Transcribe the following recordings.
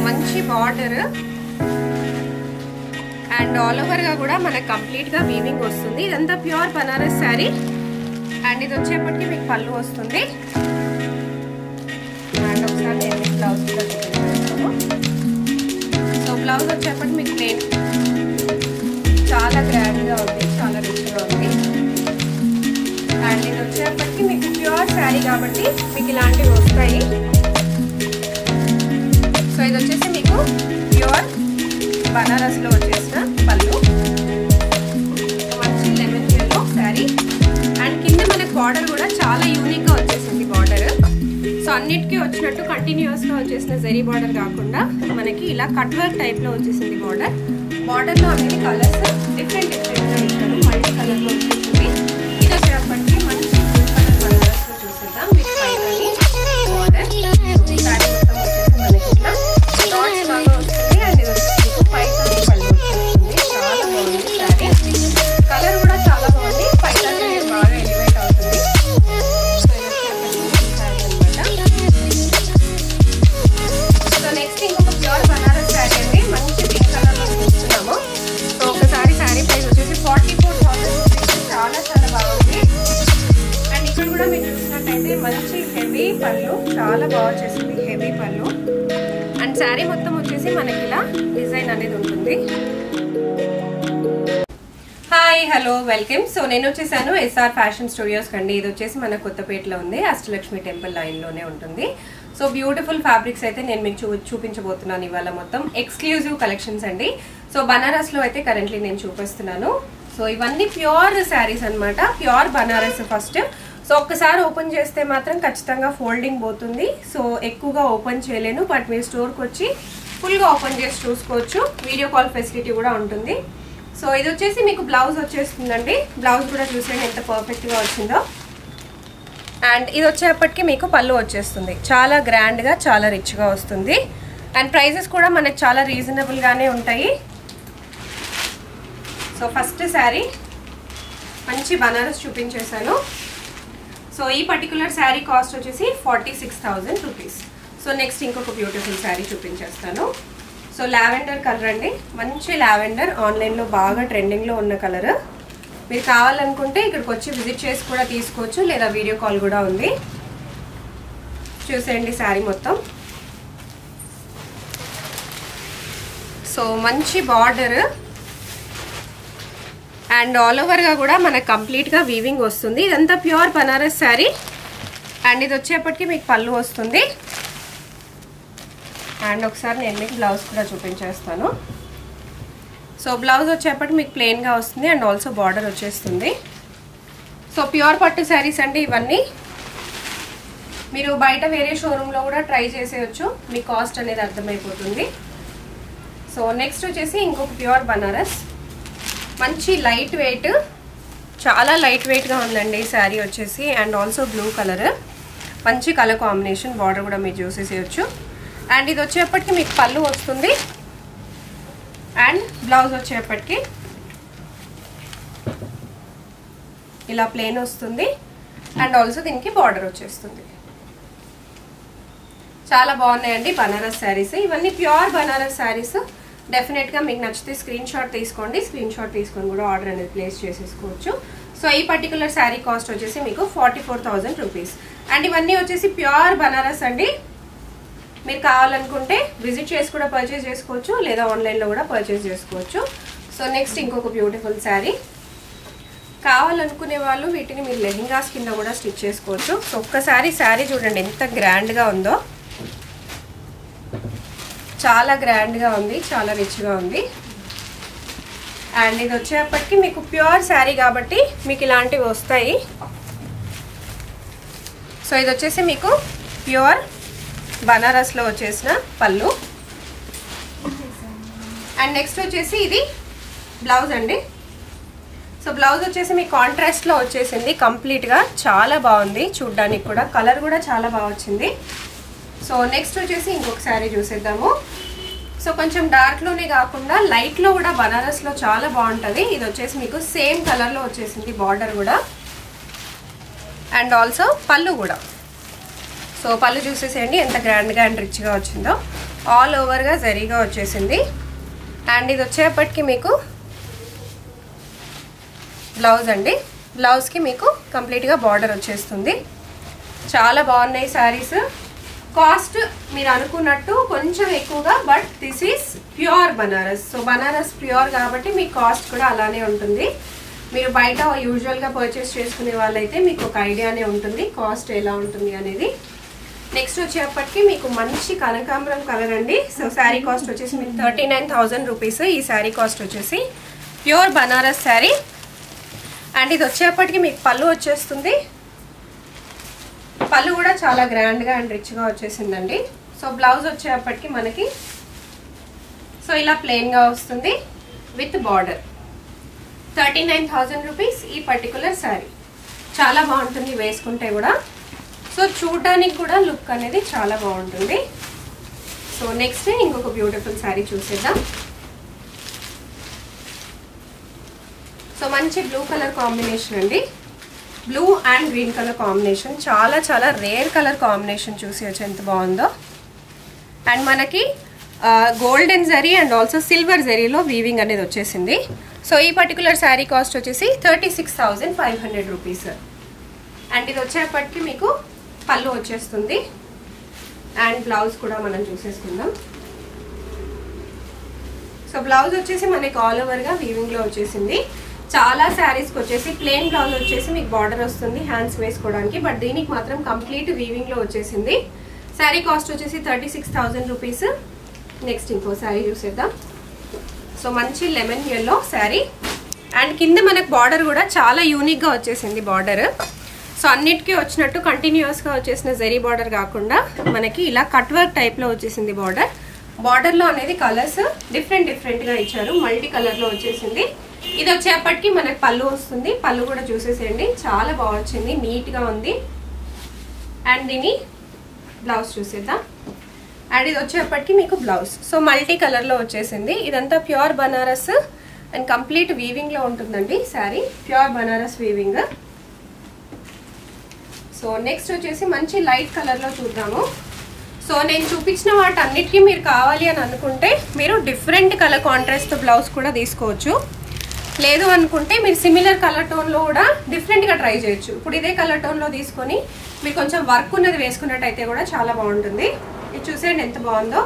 మంచి border and all over గా కూడా మనకు కంప్లీట్ గా వీవింగ్ వస్తుంది. ఇదంతా ప్యూర్ బనారస్ శారీ అండ్ ఇది వచ్చేప్పటికి మీకు పళ్ళు వస్తుంది. అండ్ ఒకసారి నేను బ్లౌజ్ కూడా చూపిస్తాను. సో బ్లౌజ్ వచ్చేప్పటికి మీకు ప్లెయిన్ చాలా గ్రాండ్ గా ఉంది, చాలా రిచ్ గా ఉంది. అండ్ ఇది వచ్చేప్పటికి మీకు ప్యూర్ శారీ కాబట్టి మీకు ఇలాంటివి వస్తాయి. సో ఇది వచ్చేసి మీకు ప్యూర్ బనారస్ లో వచ్చేసిన పళ్ళు, మంచి లెమన్ ఎల్లో శారీ అండ్ కింద మనకు బార్డర్ కూడా చాలా యూనిక్ గా వచ్చేసింది బార్డర్. సో అన్నిటికీ వచ్చినట్టు కంటిన్యూస్ గా వచ్చేసిన జరీ బార్డర్ కాకుండా మనకి ఇలా కట్ వర్క్ టైప్ లో వచ్చేసింది బార్డర్. బార్డర్ లో అనేది కలర్స్ డిఫరెంట్ డిఫరెంట్ గా ఇచ్చారు, మల్టీ కలర్ లో వచ్చేసింది. ఇది వచ్చేప్పటికి మంచి కలర్ బనారస్ లో చూసేద్దాం. మీకు పైన బార్డర్ శారీ మొత్తం వచ్చేసి మనకి ఇట్లా డాట్స్ బాగా వస్తుంది అండ్ ఇది వచ్చేసి పైన పళ్ళు వచ్చేస్తుంది. చాలా బాగుంది శారీ, కలర్ కూడా చాలా బాగుంది, పైన బాగా ఎలివేట్ అవుతుంది. సో నెక్స్ట్ ఇంకొక ప్యూర్ బనారస్ శారీ అండి, మంచి పింక్ కలర్ లో చూస్తున్నాము. సో ఒకసారి శారీ ప్రైస్ వచ్చేసి 44,000 రూపీస్, చాలా చాలా బాగుంది. అండ్ ఇక్కడ కూడా మీరు చూసినట్టయితే మంచి హెవీ పళ్ళు, చాలా బాగా వచ్చేసింది హెవీ పళ్ళు. అండ్ శారీ మొత్తం వచ్చేసి మనకి ఇలా డిజైన్ అనేది ఉంటుంది. Hi hello welcome. సో నేను వచ్చేసాను ఎస్ఆర్ ఫ్యాషన్ స్టూడియోస్ కండి. ఇది వచ్చేసి మన కొత్తపేటలో ఉంది, అష్టలక్ష్మి టెంపుల్ లైన్ లోనే ఉంటుంది. సో బ్యూటిఫుల్ ఫ్యాబ్రిక్స్ అయితే నేను మీకు చూపించబోతున్నాను ఇవాళ. మొత్తం ఎక్స్క్లూజివ్ కలెక్షన్స్ అండి. సో బనారస్ లో అయితే కరెంట్లీ నేను చూపిస్తున్నాను. సో ఇవన్నీ ప్యూర్ శారీస్ అన్నమాట, ప్యూర్ బనారస్. ఫస్ట్ సో ఒక్కసారి ఓపెన్ చేస్తే మాత్రం ఖచ్చితంగా ఫోల్డింగ్ పోతుంది. సో ఎక్కువగా ఓపెన్ చేయలేను, బట్ మీరు స్టోర్కి వచ్చి ఫుల్గా ఓపెన్ చేసి చూసుకోవచ్చు. వీడియో కాల్ ఫెసిలిటీ కూడా ఉంటుంది. సో ఇది వచ్చేసి మీకు బ్లౌజ్ వచ్చేస్తుందండి. బ్లౌజ్ కూడా చూసేయండి ఎంత పర్ఫెక్ట్గా వచ్చిందో. అండ్ ఇది వచ్చేప్పటికి మీకు పళ్ళు వచ్చేస్తుంది, చాలా గ్రాండ్గా చాలా రిచ్గా వస్తుంది. అండ్ ప్రైజెస్ కూడా మనకు చాలా రీజనబుల్గానే ఉంటాయి. సో ఫస్ట్ శారీ మంచి బనారస్ చూపించేశాను. సో ఈ పర్టికులర్ శారీ కాస్ట్ వచ్చేసి 46,000 రూపీస్. సో నెక్స్ట్ ఇంకొక బ్యూటిఫుల్ శారీ చూపించేస్తాను. సో లావెండర్ కలర్ అండి, మంచి లావెండర్, ఆన్లైన్లో బాగా ట్రెండింగ్లో ఉన్న కలర్. మీరు కావాలనుకుంటే ఇక్కడికి వచ్చి విజిట్ చేసి కూడా తీసుకోవచ్చు, లేదా వీడియో కాల్ కూడా ఉంది. చూసేయండి శారీ మొత్తం. సో మంచి బార్డర్ అండ్ ఆల్ ఓవర్గా కూడా మనకు కంప్లీట్గా వీవింగ్ వస్తుంది. ఇదంతా ప్యూర్ బనారస్ శారీ అండ్ ఇది వచ్చేప్పటికి మీకు పళ్ళు వస్తుంది. అండ్ ఒకసారి నేను మీకు బ్లౌజ్ కూడా చూపించేస్తాను. సో బ్లౌజ్ వచ్చేప్పటికి మీకు ప్లెయిన్గా వస్తుంది అండ్ ఆల్సో బార్డర్ వచ్చేస్తుంది. సో ప్యూర్ పట్టు శారీస్ అండి ఇవన్నీ. మీరు బయట వేరే షోరూంలో కూడా ట్రై చేసేయచ్చు, మీ కాస్ట్ అనేది అర్థమైపోతుంది. సో నెక్స్ట్ వచ్చేసి ఇంకొక ప్యూర్ బనారస్, మంచి లైట్ వెయిట్, చాలా లైట్ వెయిట్గా ఉందండి ఈ శారీ వచ్చేసి. అండ్ ఆల్సో బ్లూ కలర్, మంచి కలర్ కాంబినేషన్, బార్డర్ కూడా మీరు చూసేసేయచ్చు. అండ్ ఇది వచ్చేప్పటికి మీకు పళ్ళు వస్తుంది అండ్ బ్లౌజ్ వచ్చేప్పటికి ఇలా ప్లెయిన్ వస్తుంది అండ్ ఆల్సో దీనికి బార్డర్ వచ్చేస్తుంది. చాలా బాగున్నాయండి బనారస్ శారీస్. ఇవన్నీ ప్యూర్ బనారస్ శారీస్. డెఫినెట్గా మీకు నచ్చితే స్క్రీన్ షాట్ తీసుకోండి, స్క్రీన్ షాట్ తీసుకొని కూడా ఆర్డర్ అనేది ప్లేస్ చేసేసుకోవచ్చు. సో ఈ పర్టికులర్ శారీ కాస్ట్ వచ్చేసి మీకు 44,000 రూపీస్. అండ్ ఇవన్నీ వచ్చేసి ప్యూర్ బనారస్ అండి. మీరు కావాలనుకుంటే విజిట్ చేసి కూడా పర్చేస్ చేసుకోవచ్చు, లేదా ఆన్లైన్లో కూడా పర్చేస్ చేసుకోవచ్చు. సో నెక్స్ట్ ఇంకొక బ్యూటిఫుల్ శారీ. కావాలనుకునే వాళ్ళు వీటిని మీరు లెహెంగాస్ కింద కూడా స్టిచ్ చేసుకోవచ్చు. సో ఒక్కసారి శారీ చూడండి ఎంత గ్రాండ్గా ఉందో, చాలా గ్రాండ్గా ఉంది, చాలా రిచ్గా ఉంది. అండ్ ఇది వచ్చేప్పటికి మీకు ప్యూర్ శారీ కాబట్టి మీకు ఇలాంటివి వస్తాయి. సో ఇది వచ్చేసి మీకు ప్యూర్ బనారస్లో వచ్చేసిన పళ్ళు. అండ్ నెక్స్ట్ వచ్చేసి ఇది బ్లౌజ్ అండి. సో బ్లౌజ్ వచ్చేసి మీకు కాంట్రాస్ట్లో వచ్చేసింది కంప్లీట్గా, చాలా బాగుంది చూడ్డానికి కూడా, కలర్ కూడా చాలా బాగా వచ్చింది. సో నెక్స్ట్ వచ్చేసి ఇంకొక శారీ చూసేద్దాము. సో కొంచెం డార్క్లోనే కాకుండా లైట్లో కూడా బనారస్లో చాలా బాగుంటుంది. ఇది వచ్చేసి మీకు సేమ్ కలర్లో వచ్చేసింది బార్డర్ కూడా అండ్ ఆల్సో పళ్ళు కూడా. సో పళ్ళు చూసేసేయండి ఎంత గ్రాండ్గా అండ్ రిచ్గా వచ్చిందో. ఆల్ ఓవర్గా జరీగా వచ్చేసింది. అండ్ ఇది వచ్చేప్పటికి మీకు బ్లౌజ్ అండి. బ్లౌజ్కి మీకు కంప్లీట్గా బార్డర్ వచ్చేస్తుంది. చాలా బాగున్నాయి శారీస్. కాస్ట్ మీరు అనుకున్నట్టు కొంచెం ఎక్కువగా, but this is pure Banaras. So Banaras pure కాబట్టి మీ కాస్ట్ కూడా అలానే ఉంటుంది. మీరు బయట యూజువల్గా పర్చేస్ చేసుకునే వాళ్ళైతే మీకు ఒక ఐడియానే ఉంటుంది కాస్ట్ ఎలా ఉంటుంది అనేది. నెక్స్ట్ వచ్చేప్పటికి మీకు మంచి కనకాంబరం కలర్ అండి. సో శారీ కాస్ట్ వచ్చేసి మీకు 39,000 రూపీస్. ఈ శారీ కాస్ట్ వచ్చేసి ప్యూర్ బనారస్ శారీ. అండ్ ఇది వచ్చేప్పటికి మీకు పళ్ళు వచ్చేస్తుంది. పళ్ళు కూడా చాలా గ్రాండ్గా అండ్ రిచ్గా వచ్చేసిందండి. సో బ్లౌజ్ వచ్చేప్పటికి మనకి సో ఇలా ప్లెయిన్గా వస్తుంది విత్ బార్డర్. 39,000 రూపీస్ ఈ పర్టికులర్ శారీ. చాలా బాగుంటుంది వేసుకుంటే కూడా. సో చూడడానికి కూడా లుక్ అనేది చాలా బాగుంటుంది. సో నెక్స్ట్ ఇంకొక బ్యూటిఫుల్ శారీ చూసేద్దాం. సో మంచి బ్లూ కలర్ కాంబినేషన్ అండి. Blue and green colour combination. చాలా చాలా రేర్ కలర్ కాంబినేషన్. చూసేయచ్చు ఎంత బాగుందో. అండ్ మనకి golden zari and also silver జరీలో వీవింగ్ అనేది వచ్చేసింది. సో ఈ పర్టికులర్ శారీ కాస్ట్ వచ్చేసి 36,500 రూపీస్. అండ్ ఇది వచ్చేప్పటికి మీకు పళ్ళు వచ్చేస్తుంది. అండ్ బ్లౌజ్ కూడా మనం చూసేసుకుందాం. సో బ్లౌజ్ వచ్చేసి మనకి ఆల్ ఓవర్గా వీవింగ్లో వచ్చేసింది. చాలా శారీస్కి వచ్చేసి ప్లెయిన్ బ్లౌజ్ వచ్చేసి మీకు బార్డర్ వస్తుంది హ్యాండ్స్ వేసుకోవడానికి, బట్ దీనికి మాత్రం కంప్లీట్ వీవింగ్లో వచ్చేసింది. శారీ కాస్ట్ వచ్చేసి 36,000 రూపీస్. నెక్స్ట్ ఇంకో శారీ చూసేద్దాం. సో మంచి లెమన్ ఎల్లో శారీ. అండ్ కింద మనకు బార్డర్ కూడా చాలా యూనిక్గా వచ్చేసింది బార్డర్. సో అన్నిటికీ వచ్చినట్టు కంటిన్యూస్గా వచ్చేసిన జరీ బార్డర్ కాకుండా మనకి ఇలా కట్ వర్క్ టైప్లో వచ్చేసింది బార్డర్. బార్డర్లో అనేది కలర్స్ డిఫరెంట్గా ఇచ్చారు. మల్టీ కలర్లో వచ్చేసింది. ఇది వచ్చేప్పటికి మనకి పళ్ళు వస్తుంది. పళ్ళు కూడా చూసేసేయండి, చాలా బాగా వచ్చింది, నీట్గా ఉంది. అండ్ దీని బ్లౌజ్ చూసేద్దాం. అండ్ ఇది వచ్చేప్పటికి మీకు బ్లౌజ్ సో మల్టీ కలర్లో వచ్చేసింది. ఇదంతా ప్యూర్ బనారస్ అండ్ కంప్లీట్ వీవింగ్లో ఉంటుందండి sari. Pure Banaras weaving. So next వచ్చేసి మంచి లైట్ కలర్లో చూద్దాము. సో నేను చూపించిన వాటన్నిటికీ మీరు కావాలి అని అనుకుంటే మీరు డిఫరెంట్ కలర్ కాంట్రాస్ట్ బ్లౌజ్ కూడా తీసుకోవచ్చు. లేదు అనుకుంటే మీరు సిమిలర్ కలర్ టోన్లో కూడా డిఫరెంట్గా ట్రై చేయొచ్చు. ఇప్పుడు ఇదే కలర్ టోన్లో తీసుకొని మీరు కొంచెం వర్క్ ఉన్నది వేసుకున్నట్టయితే కూడా చాలా బాగుంటుంది. ఇది చూసేయండి ఎంత బాగుందో.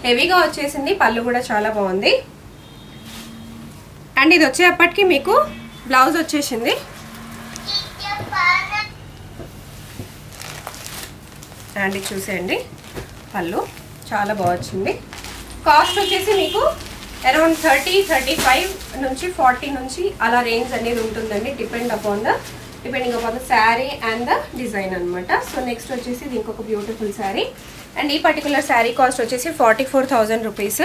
హెవీగా వచ్చేసింది. పళ్ళు కూడా చాలా బాగుంది. అండ్ ఇది వచ్చేప్పటికి మీకు బ్లౌజ్ వచ్చేసింది. అండ్ ఇది చూసేయండి పళ్ళు చాలా బాగా వచ్చింది. కాస్ట్ వచ్చేసి మీకు అరౌండ్ 35 నుంచి 40 నుంచి అలా రేంజ్ అనేది ఉంటుందండి. Depending upon the sari and the design అనమాట. సో నెక్స్ట్ వచ్చేసి ఇది ఇంకొక బ్యూటిఫుల్ శారీ. అండ్ ఈ పర్టికులర్ శారీ కాస్ట్ వచ్చేసి 44,000 రూపీస్.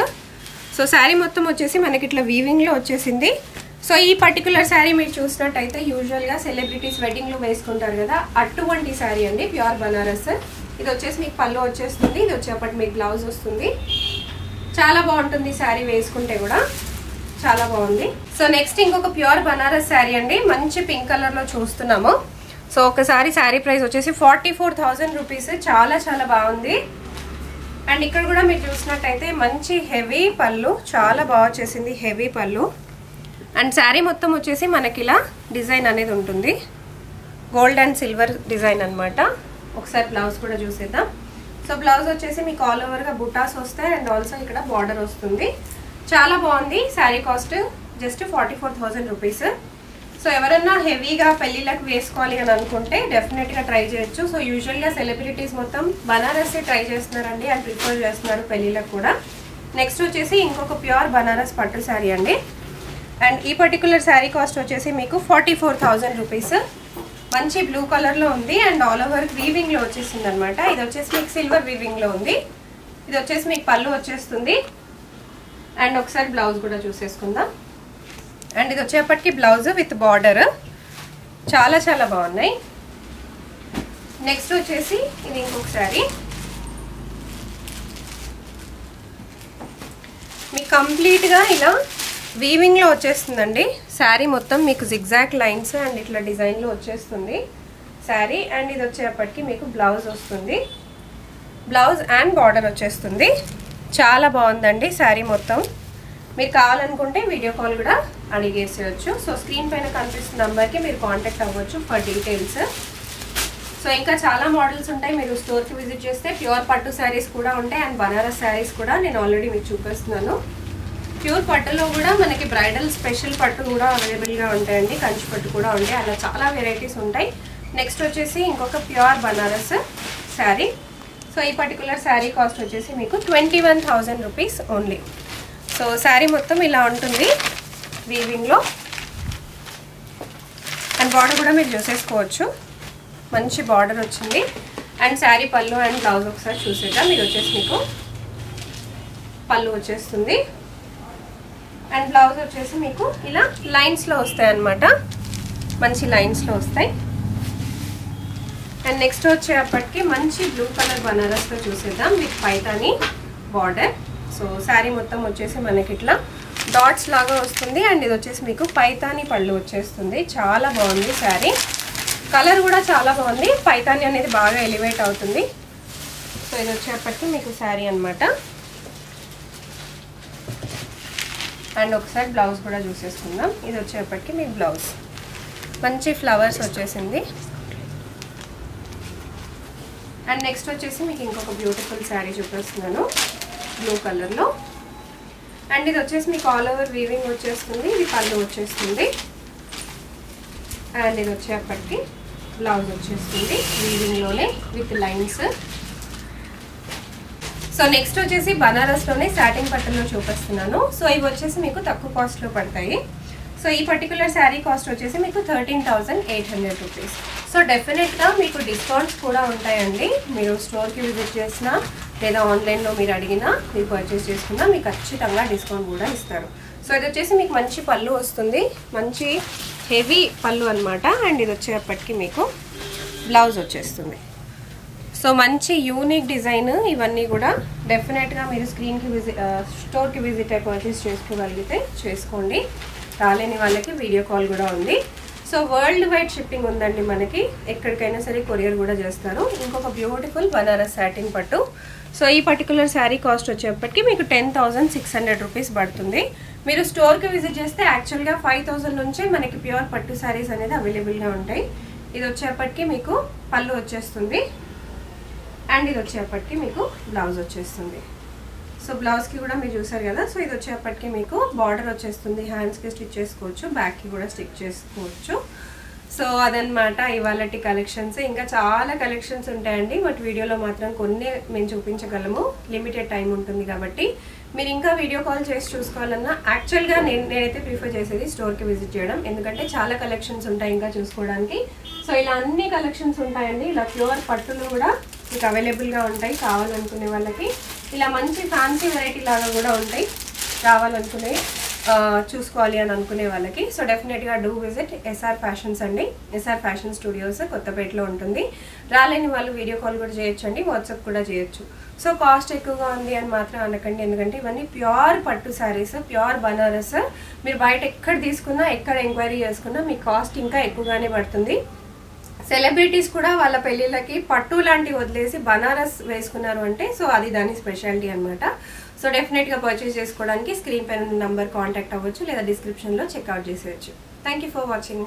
సో శారీ మొత్తం వచ్చేసి మనకి ఇట్లా వీవింగ్లో వచ్చేసింది. సో ఈ పర్టికులర్ శారీ మీరు చూసినట్టయితే యూజువల్గా సెలబ్రిటీస్ వెడ్డింగ్లో వేసుకుంటారు కదా, అటువంటి శారీ అండి. ప్యూర్ బనారస్. ఇది వచ్చేసి మీకు పళ్ళు వచ్చేస్తుంది. ఇది వచ్చేప్పటి మీకు బ్లౌజ్ వస్తుంది. చాలా బాగుంటుంది శారీ వేసుకుంటే కూడా, చాలా బాగుంది. సో నెక్స్ట్ ఇంకొక ప్యూర్ బనారస్ శారీ అండి. మంచి పింక్ కలర్లో చూస్తున్నాము. సో ఒకసారి శారీ ప్రైస్ వచ్చేసి 44,000 రూపీస్. చాలా చాలా బాగుంది. అండ్ ఇక్కడ కూడా మీరు చూసినట్టయితే మంచి హెవీ పళ్ళు, చాలా బాగా వచ్చేసింది హెవీ పళ్ళు. అండ్ శారీ మొత్తం వచ్చేసి మనకి ఇలా డిజైన్ అనేది ఉంటుంది. గోల్డ్ అండ్ సిల్వర్ డిజైన్ అనమాట. ఒకసారి బ్లౌజ్ కూడా చూసేద్దాం. సో బ్లౌజ్ వచ్చేసి మీకు ఆల్ ఓవర్గా బుటాస్ వస్తాయి అండ్ ఆల్సో ఇక్కడ బార్డర్ వస్తుంది. చాలా బాగుంది. Sari cost just 44,000 rupees. So ఎవరన్నా హెవీగా పెళ్ళిళ్ళకి వేసుకోవాలి అని అనుకుంటే డెఫినెట్గా ట్రై చేయొచ్చు. సో యూజువల్గా సెలబ్రిటీస్ మొత్తం బనారస్ ట్రై చేస్తున్నారండి అండ్ ప్రిఫర్ చేస్తున్నారు పెళ్ళిళ్ళకి కూడా. నెక్స్ట్ వచ్చేసి ఇంకొక ప్యూర్ బనారస్ పట్టు శారీ అండి. అండ్ ఈ పర్టికులర్ శారీ కాస్ట్ వచ్చేసి మీకు 44,000 రూపీస్. మంచి బ్లూ కలర్లో ఉంది అండ్ ఆల్ ఓవర్ వీవింగ్లో వచ్చేసింది అనమాట. ఇది వచ్చేసి మీకు సిల్వర్ వీవింగ్లో ఉంది. ఇది వచ్చేసి మీకు పళ్ళు వచ్చేస్తుంది. అండ్ ఒకసారి బ్లౌజ్ కూడా చూసేసుకుందాం. అండ్ ఇది వచ్చేప్పటికి బ్లౌజ్ విత్ బార్డర్. చాలా చాలా బాగున్నాయి. నెక్స్ట్ వచ్చేసి ఇది ఇంకొక శారీ. మీకు కంప్లీట్గా ఇలా వీవింగ్లో వచ్చేస్తుందండి శారీ మొత్తం. మీకు జిగ్జాగ్ లైన్స్ అండ్ ఇట్లా డిజైన్లో వచ్చేస్తుంది శారీ. అండ్ ఇది వచ్చేప్పటికి మీకు బ్లౌజ్ వస్తుంది. బ్లౌజ్ అండ్ బార్డర్ వచ్చేస్తుంది. చాలా బాగుందండి శారీ మొత్తం. మీరు కావాలనుకుంటే వీడియో కాల్ కూడా అడిగేసేయచ్చు. సో స్క్రీన్ పైన కనిపిస్తున్న నంబర్కి మీరు కాంటాక్ట్ అవ్వచ్చు ఫర్ డీటెయిల్స్. సో ఇంకా చాలా మోడల్స్ ఉంటాయి, మీరు స్టోర్కి విజిట్ చేస్తే ప్యూర్ పట్టు శారీస్ కూడా ఉంటాయి అండ్ బనారస్ శారీస్ కూడా నేను ఆల్రెడీ మీకు చూపిస్తున్నాను. ప్యూర్ పట్టులో కూడా మనకి బ్రైడల్ స్పెషల్ పట్టు కూడా అవైలబుల్గా ఉంటాయండి, కంచి పట్టు కూడా ఉంటాయి, అలా చాలా వెరైటీస్ ఉంటాయి. నెక్స్ట్ వచ్చేసి ఇంకొక ప్యూర్ బనారస్ శారీ. సో ఈ పర్టికులర్ శారీ కాస్ట్ వచ్చేసి మీకు 21,000 రూపీస్ ఓన్లీ. సో శారీ మొత్తం ఇలా ఉంటుంది వీవింగ్లో అండ్ బార్డర్ కూడా మీరు చూసేసుకోవచ్చు, మంచి బార్డర్ వచ్చింది. అండ్ శారీ పళ్ళు అండ్ బ్లౌజ్ ఒకసారి చూసేద్దాం. మీరు వచ్చేసి మీకు పళ్ళు వచ్చేస్తుంది అండ్ బ్లౌజ్ వచ్చేసి మీకు ఇలా లైన్స్లో వస్తాయి అన్నమాట, మంచి లైన్స్లో వస్తాయి. అండ్ నెక్స్ట్ వచ్చేప్పటికి మంచి బ్లూ కలర్ బనారస్లో చూసేద్దాం with Paithani border. So sari మొత్తం వచ్చేసి మనకి ఇట్లా డాట్స్ లాగా వస్తుంది అండ్ ఇది వచ్చేసి మీకు పైతాని పళ్ళు వచ్చేస్తుంది. చాలా బాగుంది శారీ, కలర్ కూడా చాలా బాగుంది, పైతాని అనేది బాగా ఎలివేట్ అవుతుంది. సో ఇది వచ్చేప్పటికి మీకు శారీ అనమాట. అండ్ ఒకసారి బ్లౌజ్ కూడా చూసేసుకుందాం. ఇది వచ్చేప్పటికి మీకు బ్లౌజ్ మంచి ఫ్లవర్స్ వచ్చేసింది. అండ్ నెక్స్ట్ వచ్చేసి మీకు ఇంకొక బ్యూటిఫుల్ శారీ చూపిస్తున్నాను బ్లూ కలర్లో. అండ్ ఇది వచ్చేసి మీకు ఆల్ ఓవర్ వీవింగ్ వచ్చేస్తుంది, ఇది పళ్ళు వచ్చేస్తుంది అండ్ ఇది వచ్చేప్పటికి బ్లౌజ్ వచ్చేస్తుంది వీవింగ్లోనే విత్ లైన్స్. సో నెక్స్ట్ వచ్చేసి బనారస్లోనే సాటిన్ పట్టులో చూపిస్తున్నాను. సో ఇవి వచ్చేసి మీకు తక్కువ కాస్ట్లో పడతాయి. సో ఈ పర్టికులర్ శారీ కాస్ట్ వచ్చేసి మీకు 13,800 రూపీస్. సో డెఫినెట్గా మీకు డిస్కౌంట్స్ కూడా ఉంటాయండి, మీరు స్టోర్కి విజిట్ చేసినా లేదా ఆన్లైన్లో మీరు అడిగినా మీరు పర్చేస్ చేసుకున్నా మీకు ఖచ్చితంగా డిస్కౌంట్ కూడా ఇస్తారు. సో ఇది వచ్చేసి మీకు మంచి పళ్ళు వస్తుంది, మంచి హెవీ పళ్ళు అనమాట. అండ్ ఇది వచ్చేప్పటికి మీకు బ్లౌజ్ వచ్చేస్తుంది. సో మంచి యూనిక్ డిజైన్ ఇవన్నీ కూడా డెఫినెట్గా మీరు స్టోర్కి విజిట్ అయి పర్చేస్ చేసుకోగలిగితే చేసుకోండి, రాలేని వాళ్ళకి వీడియో కాల్ కూడా ఉంది. సో వరల్డ్ వైడ్ షిప్పింగ్ ఉందండి మనకి, ఎక్కడికైనా సరే కొరియర్ కూడా చేస్తారు. ఇంకొక బ్యూటిఫుల్ బనారస్ సాటిన్ పట్టు. సో ఈ పర్టికులర్ శారీ కాస్ట్ వచ్చేప్పటికి మీకు 10,600 రూపీస్ పడుతుంది. మీరు స్టోర్కి విజిట్ చేస్తే యాక్చువల్గా 5,000 నుంచే మనకి ప్యూర్ పట్టు శారీస్ అనేది అవైలబుల్గా ఉంటాయి. ఇది వచ్చేప్పటికి మీకు పళ్ళు వచ్చేస్తుంది అండ్ ఇది వచ్చేప్పటికి మీకు బ్లౌజ్ వచ్చేస్తుంది. సో బ్లౌజ్కి కూడా మీరు చూసారు కదా. సో ఇది వచ్చేప్పటికి మీకు బార్డర్ వచ్చేస్తుంది, హ్యాండ్స్కి స్టిచ్ చేసుకోవచ్చు, బ్యాక్కి కూడా స్టిచ్ చేసుకోవచ్చు. సో అదనమాట ఇవాళటి కలెక్షన్స్. ఇంకా చాలా కలెక్షన్స్ ఉంటాయండి, బట్ వీడియోలో మాత్రం కొన్ని మేము చూపించగలము, లిమిటెడ్ టైం ఉంటుంది కాబట్టి. మీరు ఇంకా వీడియో కాల్ చేసి చూసుకోవాలన్నా యాక్చువల్గా నేనైతే ప్రిఫర్ చేసేది స్టోర్కి విజిట్ చేయడం, ఎందుకంటే చాలా కలెక్షన్స్ ఉంటాయి ఇంకా చూసుకోవడానికి. సో ఇలా అన్ని కలెక్షన్స్ ఉంటాయండి, ఇలా ప్యూర్ పట్టులు కూడా మీకు అవైలబుల్గా ఉంటాయి కావాలనుకునే వాళ్ళకి. ఇలా మంచి ఫ్యాన్సీ వెరైటీ లాగా కూడా ఉంటాయి రావాలనుకునే చూసుకోవాలి అని అనుకునే వాళ్ళకి. సో డెఫినెట్గా డూ విజిట్ ఎస్ఆర్ ఫ్యాషన్స్ అండి, ఎస్ఆర్ ఫ్యాషన్ స్టూడియోస్ కొత్తపేటలో ఉంటుంది. రాలేని వాళ్ళు వీడియో కాల్ కూడా చేయొచ్చండి, వాట్సాప్ కూడా చేయొచ్చు. సో కాస్ట్ ఎక్కువగా ఉంది అని మాత్రం అనకండి, ఎందుకంటే ఇవన్నీ ప్యూర్ పట్టు శారీస్, ప్యూర్ బనారస్. మీరు బయట ఎక్కడ తీసుకున్నా ఎక్కడ ఎంక్వైరీ చేసుకున్నా మీ కాస్ట్ ఇంకా ఎక్కువగానే పడుతుంది. సెలబ్రిటీస్ కూడా వాళ్ళ పెళ్ళిళ్ళకి పట్టు లాంటివి వదిలేసి బనారస్ వేసుకున్నారు అంటే సో అది దాని స్పెషాలిటీ అనమాట. సో డెఫినెట్గా పర్చేస్ చేసుకోవడానికి స్క్రీన్ పైన నంబర్ కాంటాక్ట్ అవ్వచ్చు లేదా డిస్క్రిప్షన్లో చెక్అవుట్ చేసేయచ్చు. Thank you for watching.